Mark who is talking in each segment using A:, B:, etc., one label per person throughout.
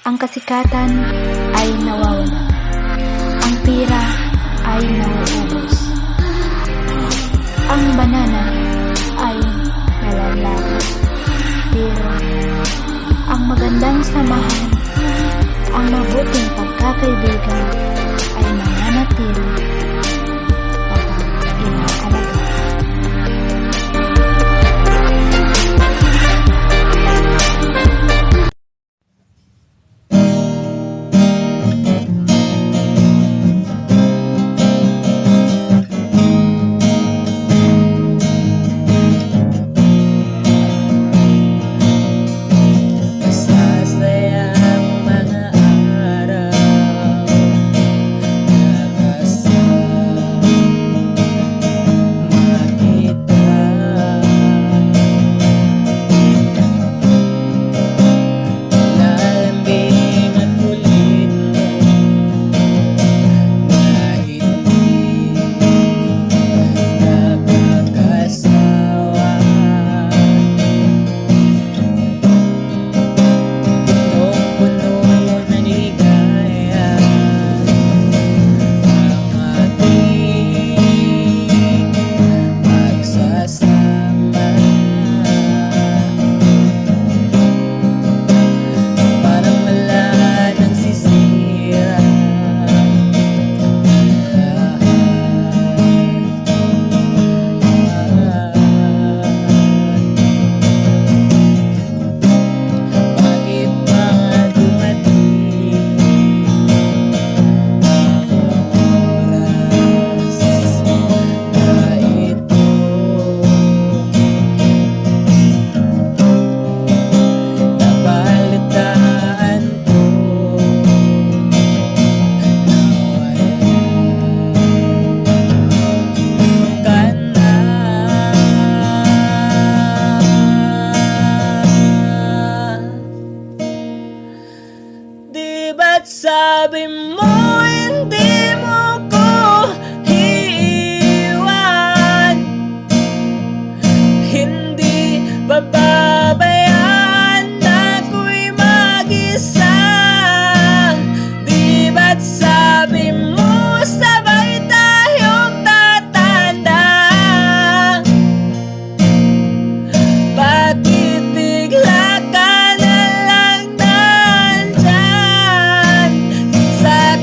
A: Ang kasikatan ay nawawala. Ang pira ay nauubos. Ang banana ay nalalagos. Pero ang magandang samahan, ang mabuting pagkakaibigan ay mananatili kapag inaalaga.
B: Sabi mo hindi mo ko iiwan, hindi bababayaan na ako'y mag-isa. Di ba't sabi mo sabay tayong tatanda? Bakit bigla ka na lang nandyan? Sa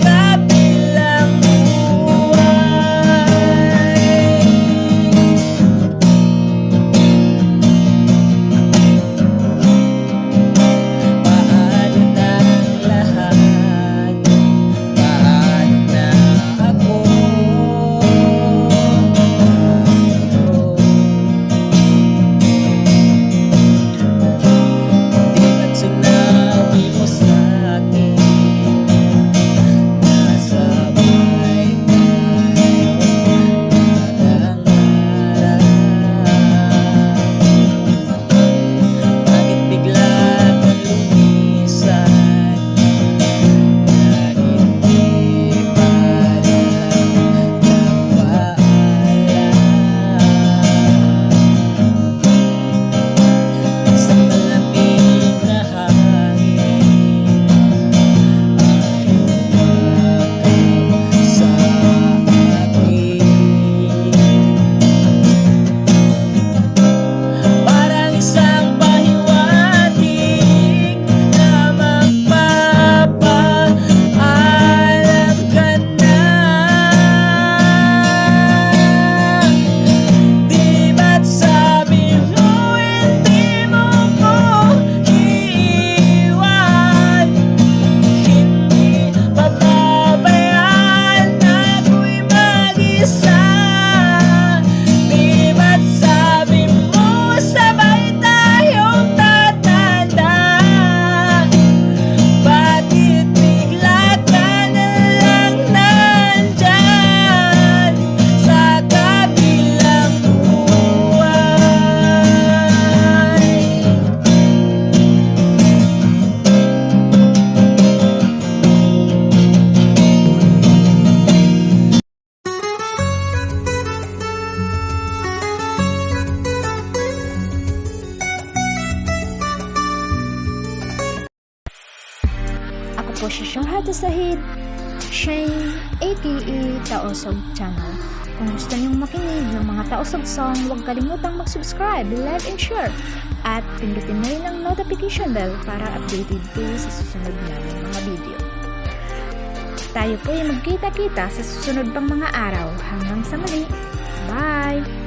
A: po si Shahata Sahid, Shane, aka Taosog Channel. Kung gusto niyong makinig ng mga Taosog song, huwag kalimutang mag-subscribe, like, and share. At pindutin na rin ang notification bell para updated kayo sa susunod namin mga video. Tayo po ay magkita-kita sa susunod pang mga araw. Hanggang sa muli. Bye!